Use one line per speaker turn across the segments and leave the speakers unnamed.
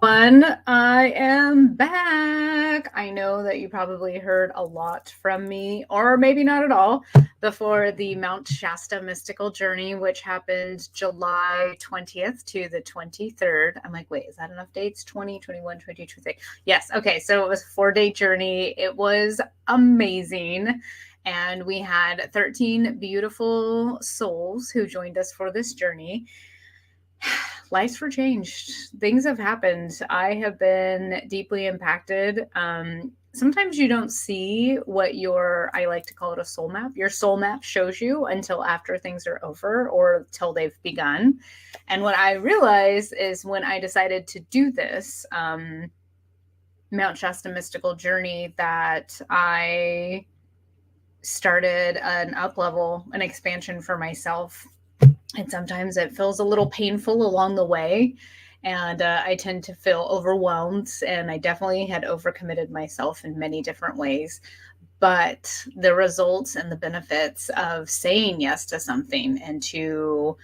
everyone. I am back. I know that you probably heard a lot from me, or maybe not at all, before the Mount Shasta Mystical Journey, which happened July 20th to the 23rd. I'm like, wait, is that enough dates? 20, 21, 22, 23. Yes. Okay. So it was a 4-day journey. It was amazing. And we had 13 beautiful souls who joined us for this journey. Lives were changed. Things have happened. I have been deeply impacted. Sometimes you don't see what I like to call it a soul map. Your soul map shows you until after things are over or till they've begun. And what I realized is when I decided to do this Mount Shasta Mystical Journey, that I started an up level, an expansion for myself. And sometimes it feels a little painful along the way. And I tend to feel overwhelmed. And I definitely had overcommitted myself in many different ways. But the results and the benefits of saying yes to something and to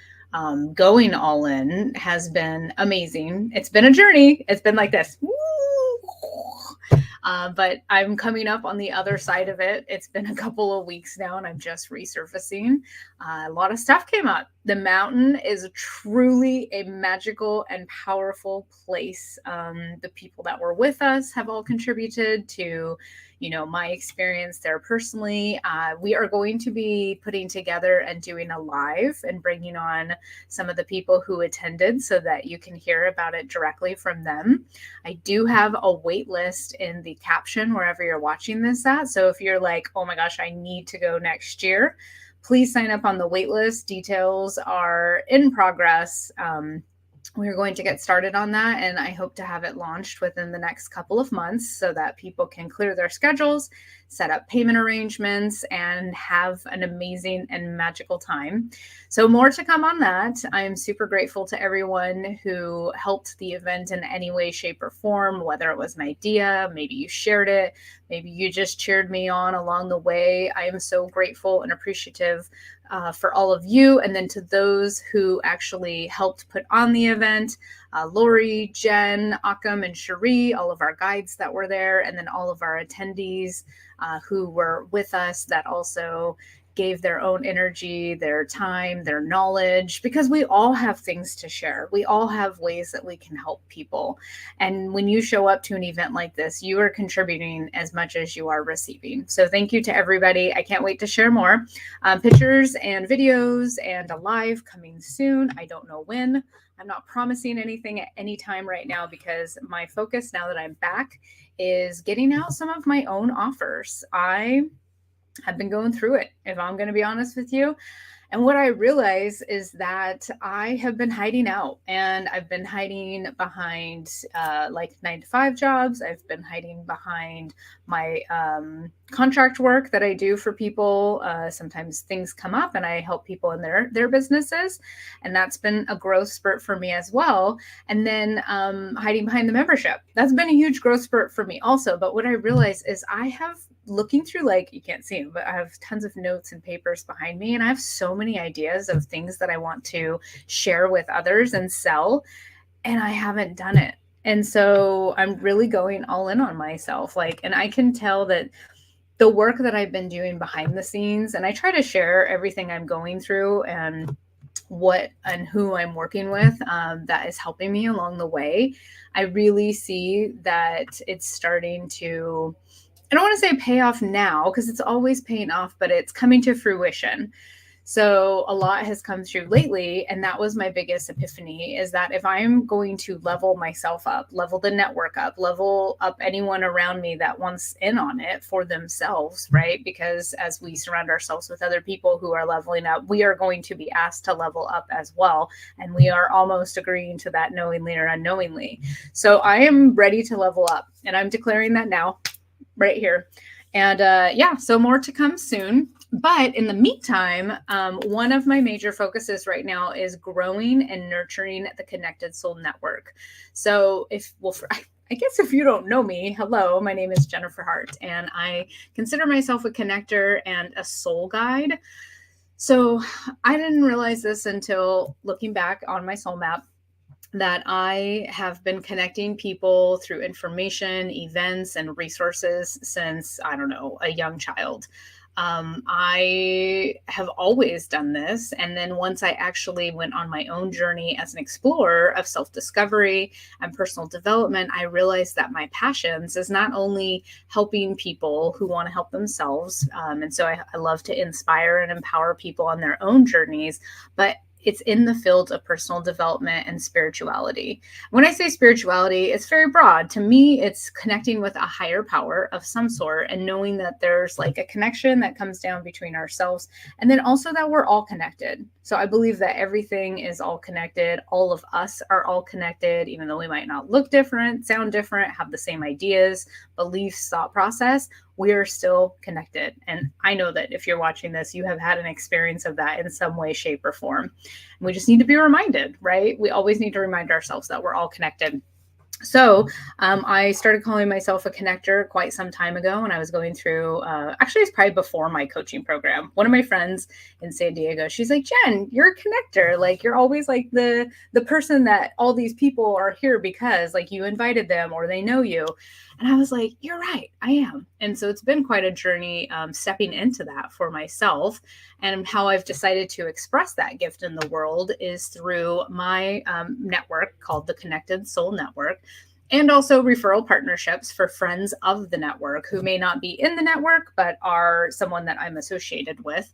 going all in has been amazing. It's been a journey. It's been like this. But I'm coming up on the other side of it. It's been a couple of weeks now and I'm just resurfacing. A lot of stuff came up. The mountain is truly a magical and powerful place. The people that were with us have all contributed to, my experience there personally. We are going to be putting together and doing a live and bringing on some of the people who attended so that you can hear about it directly from them. I do have a wait list in the caption wherever you're watching this at. So if you're like, oh my gosh, I need to go next year, please sign up on the wait list. Details are in progress. We're going to get started on that, and I hope to have it launched within the next couple of months so that people can clear their schedules, set up payment arrangements, and have an amazing and magical time. So more to come on that. I am super grateful to everyone who helped the event in any way, shape, or form, whether it was an idea, maybe you shared it, maybe you just cheered me on along the way. I am so grateful and appreciative for all of you, and then to those who actually helped put on the event, Lori, Jen, Akam, and Cherie, all of our guides that were there, and then all of our attendees who were with us that also gave their own energy, their time, their knowledge, because we all have things to share. We all have ways that we can help people. And when you show up to an event like this, you are contributing as much as you are receiving. So thank you to everybody. I can't wait to share more pictures and videos and a live coming soon. I don't know when. I'm not promising anything at any time right now because my focus now that I'm back is getting out some of my own offers. I've been going through it, if I'm going to be honest with you. And what I realize is that I have been hiding out, and I've been hiding behind like 9-to-5 jobs. I've been hiding behind my contract work that I do for people. Sometimes things come up and I help people in their businesses. And that's been a growth spurt for me as well. And then hiding behind the membership. That's been a huge growth spurt for me also. But what I realize is I have, looking through, like, you can't see them, but I have tons of notes and papers behind me, and I have so many ideas of things that I want to share with others and sell, and I haven't done it. And so I'm really going all in on myself. And I can tell that the work that I've been doing behind the scenes, and I try to share everything I'm going through and what and who I'm working with that is helping me along the way. I really see that it's starting to, I don't want to say pay off now because it's always paying off, but it's coming to fruition. So a lot has come through lately, and that was my biggest epiphany, is that if I'm going to level myself up, level the network up, level up anyone around me that wants in on it for themselves, right? Because as we surround ourselves with other people who are leveling up, we are going to be asked to level up as well. And we are almost agreeing to that knowingly or unknowingly. So I am ready to level up, and I'm declaring that now, right here. And so more to come soon. But in the meantime, one of my major focuses right now is growing and nurturing the Connected Soul Network. So I guess if you don't know me, hello, my name is Jennifer Hart, and I consider myself a connector and a soul guide. So I didn't realize this until looking back on my soul map. that I have been connecting people through information, events, and resources since, I don't know, a young child. I have always done this. And then once I actually went on my own journey as an explorer of self discovery and personal development, I realized that my passions is not only helping people who want to help themselves. And so I love to inspire and empower people on their own journeys, but it's in the field of personal development and spirituality. When I say spirituality, it's very broad. To me, it's connecting with a higher power of some sort and knowing that there's like a connection that comes down between ourselves, and then also that we're all connected. So I believe that everything is all connected. All of us are all connected, even though we might not look different, sound different, have the same ideas, beliefs, thought process. We are still connected. And I know that if you're watching this, you have had an experience of that in some way, shape, or form. And we just need to be reminded, right? We always need to remind ourselves that we're all connected. So I started calling myself a connector quite some time ago when I was going through, actually, it's probably before my coaching program. One of my friends in San Diego, she's like, Jen, you're a connector. Like, you're always like the person that all these people are here because like you invited them or they know you. And I was like, you're right, I am. And so it's been quite a journey stepping into that for myself. And how I've decided to express that gift in the world is through my network called the Connected Soul Network, and also referral partnerships for friends of the network who may not be in the network, but are someone that I'm associated with.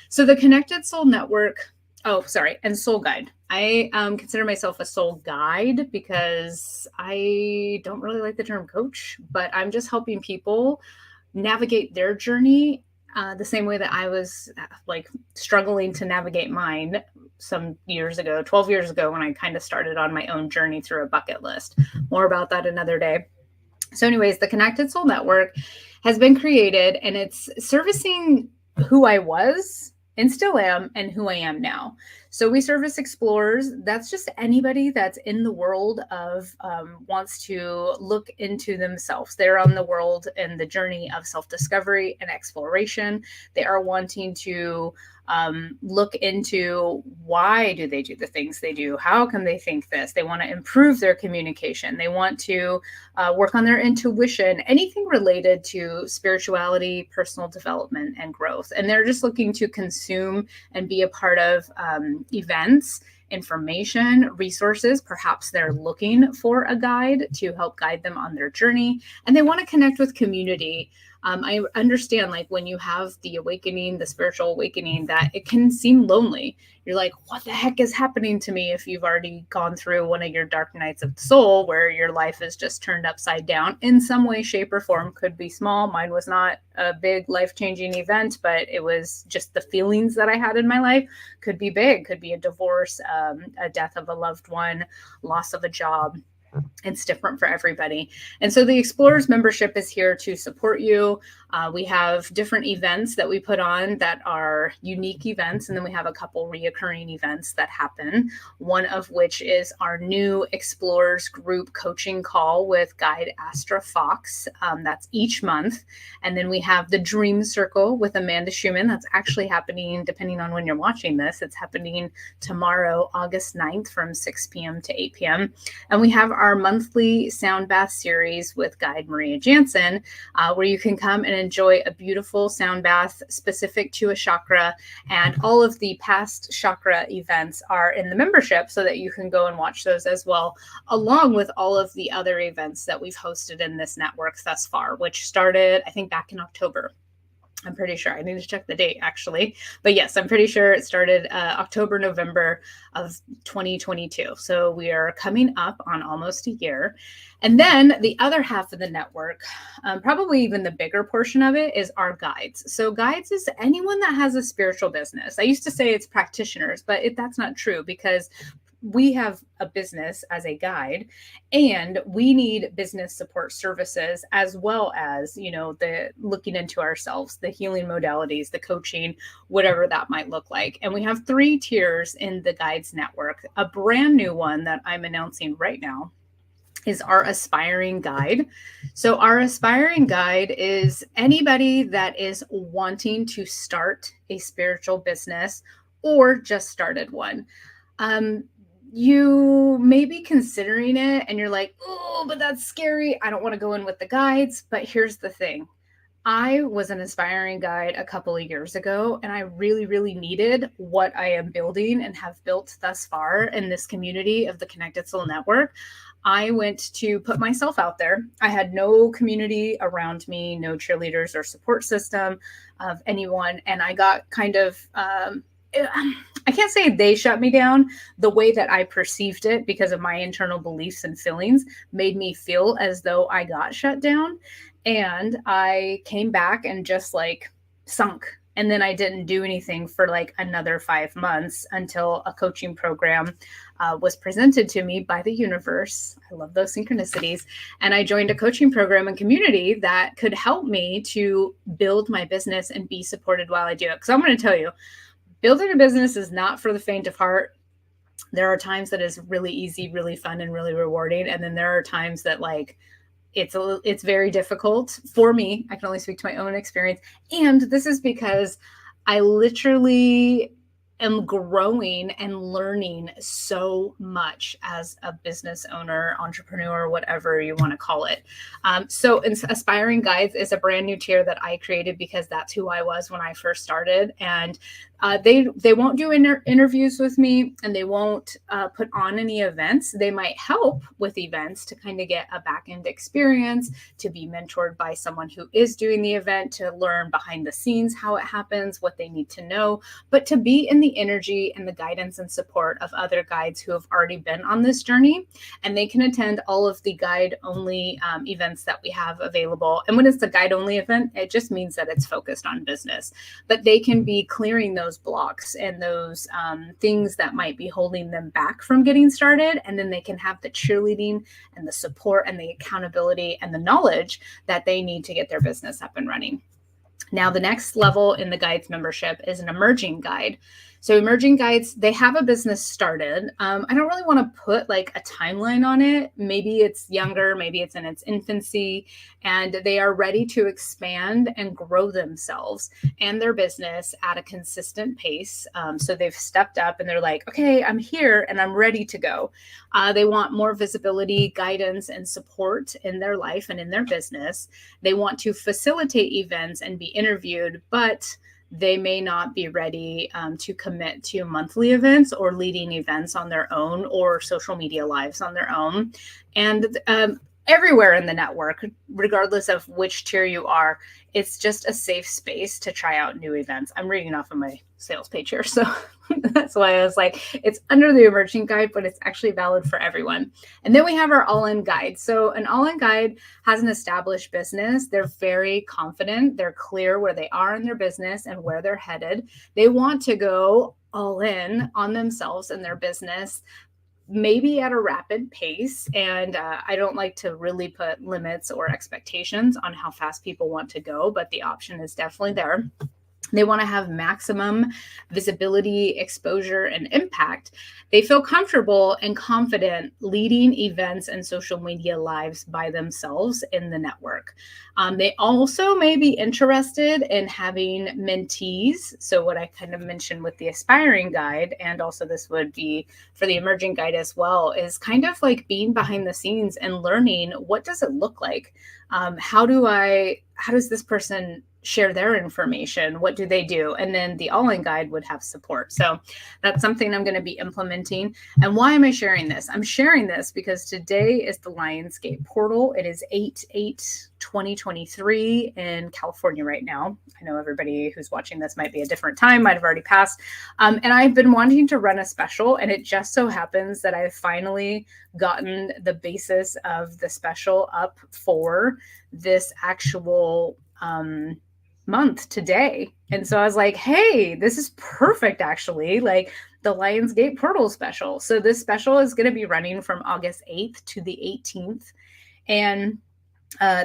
So the Connected Soul Network, and Soul Guide. I consider myself a soul guide because I don't really like the term coach, but I'm just helping people navigate their journey the same way that I was like struggling to navigate mine some years ago, 12 years ago, when I kind of started on my own journey through a bucket list. More about that another day. So anyways, the Connected Soul Network has been created and it's servicing who I was and still am and who I am now. So we service explorers. That's just anybody that's in the world of wants to look into themselves. They're on the world and the journey of self-discovery and exploration. They are wanting to look into why do they do the things they do? How can they think this? They want to improve their communication. They want to work on their intuition, anything related to spirituality, personal development, and growth. And they're just looking to consume and be a part of events, information, resources. Perhaps they're looking for a guide to help guide them on their journey, and they want to connect with community. I understand, like, when you have the awakening, the spiritual awakening, that it can seem lonely. You're like, what the heck is happening to me? If you've already gone through one of your dark nights of the soul where your life is just turned upside down in some way, shape, or form. Could be small. Mine was not a big life-changing event, but it was just the feelings that I had in my life. Could be big, could be a divorce, a death of a loved one, loss of a job. It's different for everybody. And so the Explorers membership is here to support you. We have different events that we put on that are unique events. And then we have a couple reoccurring events that happen. One of which is our new Explorers group coaching call with Guide Astra Fox. That's each month. And then we have the Dream Circle with Amanda Schumann. That's actually happening, depending on when you're watching this, it's happening tomorrow, August 9th from 6 p.m. to 8 p.m. And we have our monthly sound bath series with Guide Maria Jansen, where you can come and enjoy a beautiful sound bath specific to a chakra. And all of the past chakra events are in the membership so that you can go and watch those as well, along with all of the other events that we've hosted in this network thus far, which started, I think, back in October. I'm pretty sure. I need to check the date, actually. But yes, I'm pretty sure it started October, November of 2022. So we are coming up on almost a year. And then the other half of the network, probably even the bigger portion of it, is our guides. So guides is anyone that has a spiritual business. I used to say it's practitioners, but that's not true, because we have a business as a guide, and we need business support services, as well as, the looking into ourselves, the healing modalities, the coaching, whatever that might look like. And we have 3 tiers in the Guides Network. A brand new one that I'm announcing right now is our Aspiring Guide. So our Aspiring Guide is anybody that is wanting to start a spiritual business or just started one. you may be considering it and you're like, oh, but that's scary. I don't want to go in with the guides. But here's the thing. I was an aspiring guide a couple of years ago, and I really, really needed what I am building and have built thus far in this community of the Connected Soul Network. I went to put myself out there. I had no community around me, no cheerleaders or support system of anyone. And I got kind of, I can't say they shut me down. The way that I perceived it, because of my internal beliefs and feelings, made me feel as though I got shut down. And I came back and just like sunk. And then I didn't do anything for like another 5 months until a coaching program was presented to me by the universe. I love those synchronicities. And I joined a coaching program and community that could help me to build my business and be supported while I do it. Because I'm going to tell you, building a business is not for the faint of heart. There are times that is really easy, really fun, and really rewarding. And then there are times that like, it's very difficult for me. I can only speak to my own experience. And this is because I literally am growing and learning so much as a business owner, entrepreneur, whatever you want to call it. So Aspiring Guides is a brand new tier that I created because that's who I was when I first started. And they won't do interviews with me, and they won't put on any events. They might help with events to kind of get a back end experience, to be mentored by someone who is doing the event, to learn behind the scenes how it happens, what they need to know, but to be in the energy and the guidance and support of other guides who have already been on this journey. And they can attend all of the guide only events that we have available. And when it's a guide only event, it just means that it's focused on business, but they can be clearing those blocks and those things that might be holding them back from getting started. And then they can have the cheerleading and the support and the accountability and the knowledge that they need to get their business up and running. Now, the next level in the guides membership is an emerging guide. So emerging guides, they have a business started. I don't really want to put like a timeline on it. Maybe it's younger, maybe it's in its infancy, and they are ready to expand and grow themselves and their business at a consistent pace. So they've stepped up and they're like, okay, I'm here and I'm ready to go. They want more visibility, guidance, and support in their life and in their business. They want to facilitate events and be interviewed, but they may not be ready to commit to monthly events or leading events on their own or social media lives on their own. And everywhere in the network, regardless of which tier you are, it's just a safe space to try out new events. I'm reading off of my sales page here, so that's why I was like, it's under the emerging guide, but it's actually valid for everyone. And then we have our all-in guide. So an all-in guide has an established business. They're very confident. They're clear where they are in their business and where they're headed. They want to go all in on themselves and their business, maybe at a rapid pace. And I don't like to really put limits or expectations on how fast people want to go, but the option is definitely there. They want to have maximum visibility, exposure, and impact. They feel comfortable and confident leading events and social media lives by themselves in the network. They also may be interested in having mentees. So what I kind of mentioned with the aspiring guide, and also this would be for the emerging guide as well, is kind of like being behind the scenes and learning, what does it look like? How does this person share their information? What do they do? And then the all-in guide would have support. So that's something I'm going to be implementing. And why am I sharing this? I'm sharing this because today is the Lionsgate portal. It is 8/8/2023 in California right now. I know everybody who's watching this might be a different time, might have already passed. And I've been wanting to run a special, and it just so happens that I've finally gotten the basis of the special up for this actual month today. And so I was like, hey, this is perfect, actually, like the Lionsgate Portal special. So this special is going to be running from August 8th to the 18th. And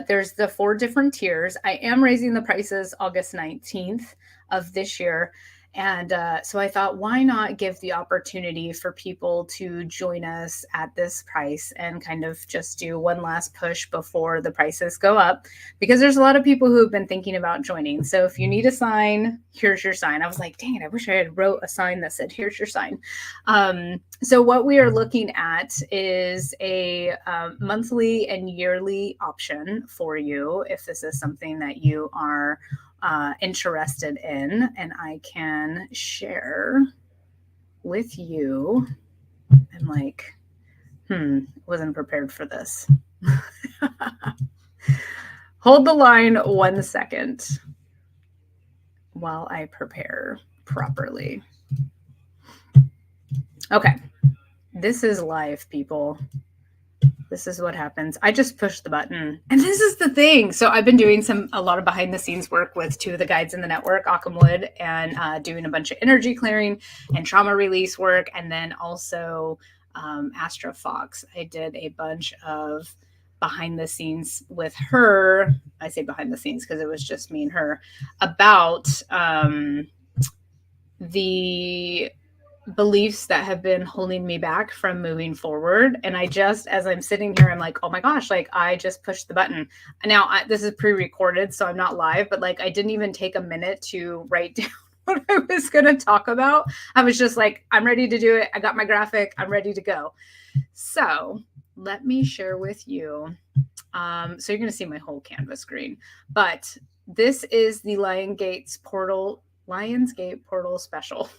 there's the 4 different tiers. I am raising the prices August 19th of this year. And so I thought, why not give the opportunity for people to join us at this price and kind of just do one last push before the prices go up? Because there's a lot of people who have been thinking about joining. So if you need a sign, here's your sign. I was like, dang it, I wish I had wrote a sign that said, here's your sign. So what we are looking at is a monthly and yearly option for you if this is something that you are interested in, and I can share with you. I'm like, wasn't prepared for this. Hold the line 1 second while I prepare properly. Okay, this is live, people. This is what happens. I just pushed the button. And this is the thing. So I've been doing a lot of behind the scenes work with 2 of the guides in the network, Akamwood, and doing a bunch of energy clearing and trauma release work. And then also Astra Fox. I did a bunch of behind the scenes with her. I say behind the scenes because it was just me and her about the beliefs that have been holding me back from moving forward. And I just, as I'm sitting here, I'm like, oh my gosh, like I just pushed the button. Now this is pre-recorded, so I'm not live, but like I didn't even take a minute to write down what I was going to talk about. I was just like, I'm ready to do it. I got my graphic. I'm ready to go. So let me share with you. So you're going to see my whole canvas screen, but this is the Lionsgate portal special.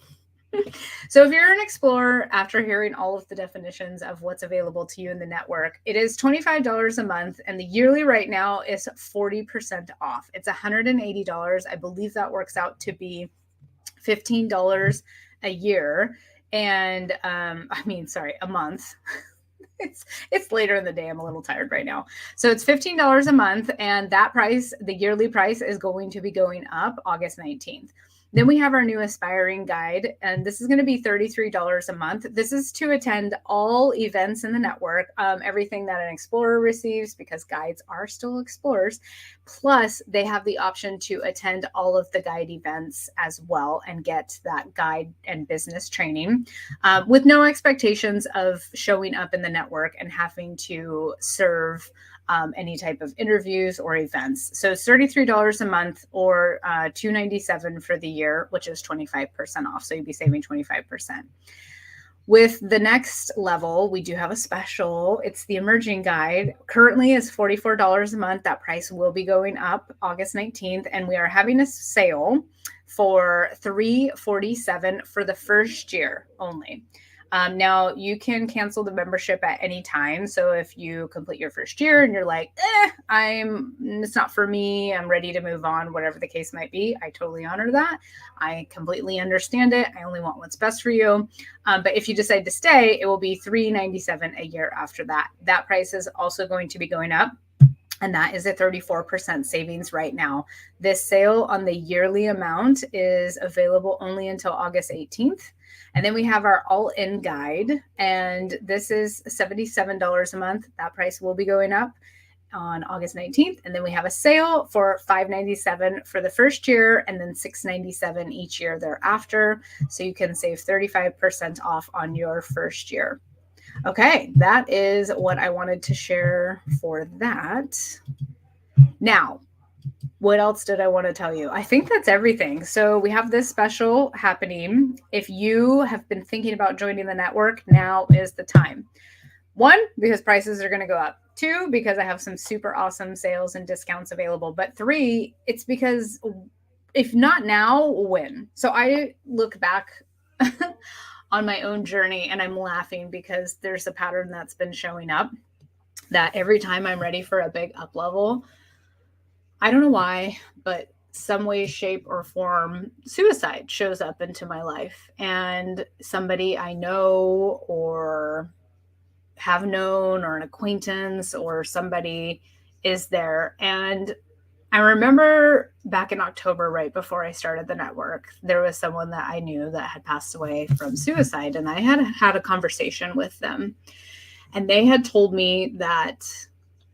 So if you're an explorer, after hearing all of the definitions of what's available to you in the network, it is $25 a month, and the yearly right now is 40% off. It's $180. I believe that works out to be $15 a year. And a month. It's later in the day. I'm a little tired right now. So it's $15 a month, and that price, the yearly price, is going to be going up August 19th. Then we have our new aspiring guide, and this is going to be $33 a month. This is to attend all events in the network, everything that an explorer receives, because guides are still explorers. Plus, they have the option to attend all of the guide events as well and get that guide and business training with no expectations of showing up in the network and having to serve any type of interviews or events. So it's $33 a month or $297 for the year, which is 25% off. So you'd be saving 25%. With the next level, we do have a special. It's the emerging guide. Currently is $44 a month. That price will be going up August 19th. And we are having a sale for $347 for the first year only. Now you can cancel the membership at any time. So if you complete your first year and you're like, it's not for me, I'm ready to move on, whatever the case might be, I totally honor that. I completely understand it. I only want what's best for you. But if you decide to stay, it will be $397 a year after that. That price is also going to be going up. And that is a 34% savings right now. This sale on the yearly amount is available only until August 18th. And then we have our all-in guide, and this is $77 a month. That price will be going up on August 19th. And then we have a sale for $597 for the first year, and then $697 each year thereafter. So you can save 35% off on your first year. Okay, that is what I wanted to share for that. Now, what else did I want to tell you? I think that's everything. So we have this special happening. If you have been thinking about joining the network, now is the time. 1, because prices are going to go up. 2, because I have some super awesome sales and discounts available. But 3, it's because if not now, when? So I look back on my own journey and I'm laughing because there's a pattern that's been showing up that every time I'm ready for a big up level, I don't know why, but some way, shape, or form, suicide shows up into my life. And somebody I know or have known, or an acquaintance, or somebody is there. And I remember back in October, right before I started the network, there was someone that I knew that had passed away from suicide. And I had a conversation with them. And they had told me that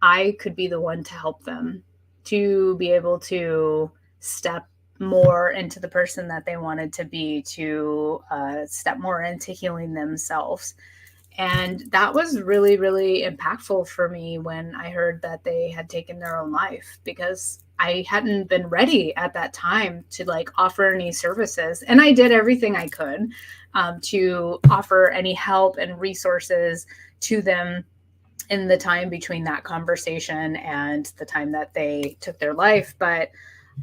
I could be the one to help them, to be able to step more into the person that they wanted to be, to step more into healing themselves. And that was really, really impactful for me when I heard that they had taken their own life, because I hadn't been ready at that time to like offer any services. And I did everything I could to offer any help and resources to them in the time between that conversation and the time that they took their life. But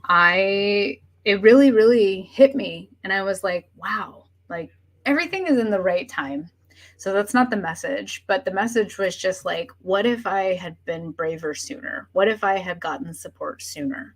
it really, really hit me. And I was like, wow, like everything is in the right time. So that's not the message, but the message was just like, what if I had been braver sooner? What if I had gotten support sooner?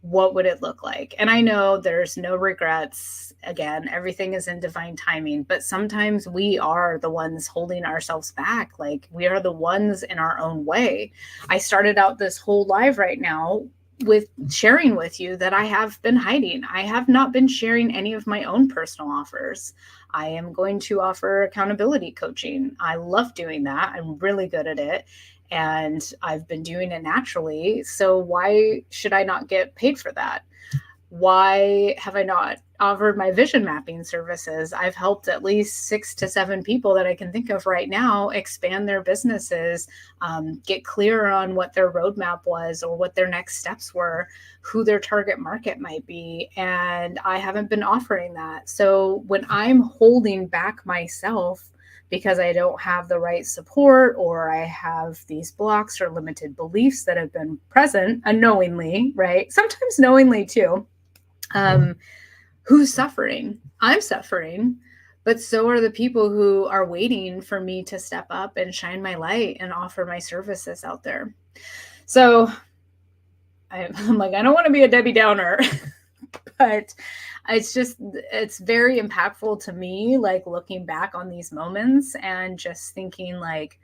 What would it look like? And I know there's no regrets. Again, everything is in divine timing, but sometimes we are the ones holding ourselves back. Like we are the ones in our own way. I started out this whole live right now with sharing with you that I have been hiding. I have not been sharing any of my own personal offers. I am going to offer accountability coaching. I love doing that. I'm really good at it. And I've been doing it naturally. So why should I not get paid for that? Why have I not offered my vision mapping services? I've helped at least 6 to 7 people that I can think of right now expand their businesses, get clear on what their roadmap was or what their next steps were, who their target market might be. And I haven't been offering that. So when I'm holding back myself because I don't have the right support, or I have these blocks or limited beliefs that have been present unknowingly, right? Sometimes knowingly too. Who's suffering? I'm suffering, but so are the people who are waiting for me to step up and shine my light and offer my services out there. So I'm like, I don't want to be a Debbie Downer, but it's very impactful to me, like looking back on these moments and just thinking like,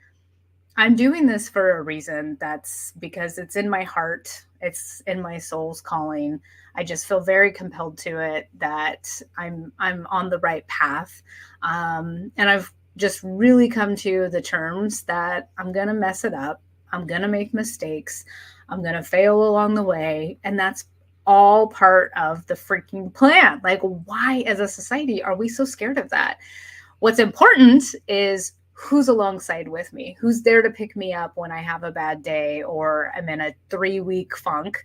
I'm doing this for a reason. That's because it's in my heart. It's in my soul's calling. I just feel very compelled to it, that I'm on the right path. And I've just really come to the terms that I'm going to mess it up. I'm going to make mistakes. I'm going to fail along the way. And that's all part of the freaking plan. Like, why as a society are we so scared of that? What's important is who's alongside with me, who's there to pick me up when I have a bad day or I'm in a 3-week funk.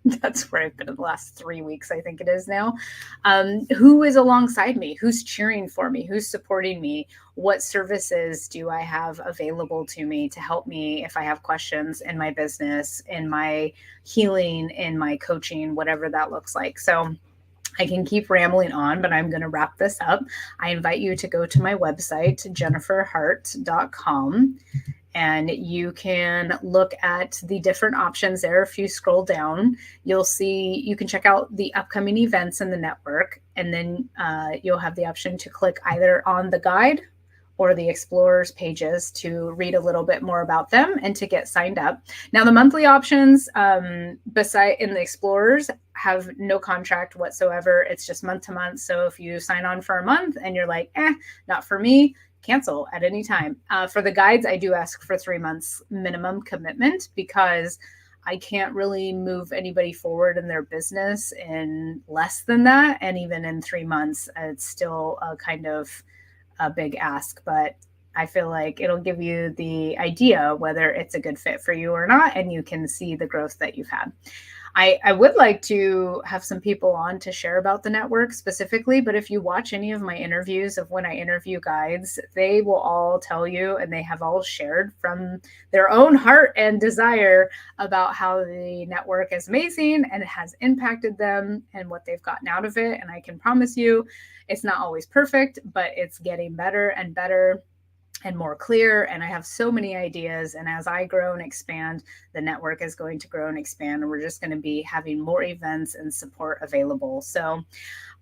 That's where I've been in the last 3 weeks, I think it is now. Who is alongside me? Who's cheering for me? Who's supporting me? What services do I have available to me to help me if I have questions in my business, in my healing, in my coaching, whatever that looks like. So I can keep rambling on, but I'm going to wrap this up. I invite you to go to my website, jenniferhart.com, and you can look at the different options there. If you scroll down, you'll see you can check out the upcoming events in the network, and then you'll have the option to click either on the guide or the explorers pages to read a little bit more about them and to get signed up. Now, the monthly options beside in the explorers have no contract whatsoever. It's just month to month. So if you sign on for a month and you're like, not for me, cancel at any time. For the guides, I do ask for 3 months minimum commitment, because I can't really move anybody forward in their business in less than that. And even in 3 months, it's still a kind of a big ask, but I feel like it'll give you the idea whether it's a good fit for you or not, and you can see the growth that you've had. I would like to have some people on to share about the network specifically, but if you watch any of my interviews of when I interview guides, they will all tell you, and they have all shared from their own heart and desire about how the network is amazing and it has impacted them and what they've gotten out of it. And I can promise you, it's not always perfect, but it's getting better and better and more clear. And I have so many ideas. And as I grow and expand, the network is going to grow and expand. And we're just going to be having more events and support available. So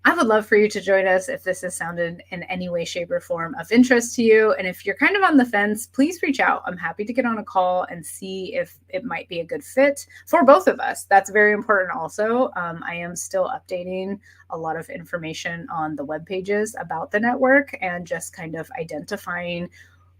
I would love for you to join us if this has sounded in any way, shape, or form of interest to you. And if you're kind of on the fence, please reach out. I'm happy to get on a call and see if it might be a good fit for both of us. That's very important also. I am still updating a lot of information on the web pages about the network and just kind of identifying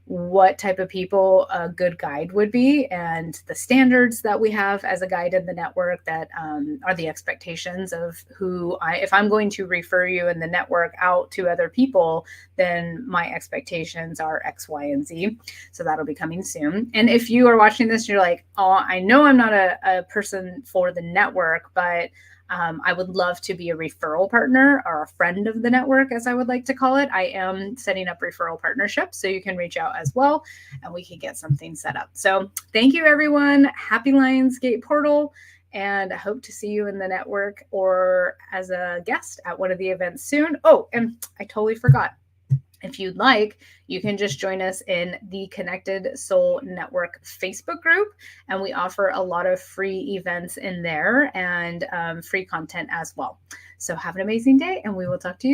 what type of people a good guide would be, and the standards that we have as a guide in the network that are the expectations of if I'm going to refer you in the network out to other people, then my expectations are X, Y, and Z. So that'll be coming soon. And if you are watching this and you're like, oh, I know I'm not a person for the network, but I would love to be a referral partner or a friend of the network, as I would like to call it. I am setting up referral partnerships, so you can reach out as well and we can get something set up. So thank you, everyone. Happy Lionsgate Portal. And I hope to see you in the network or as a guest at one of the events soon. Oh, and I totally forgot. If you'd like, you can just join us in the Connected Soul Network Facebook group, and we offer a lot of free events in there and free content as well. So have an amazing day, and we will talk to you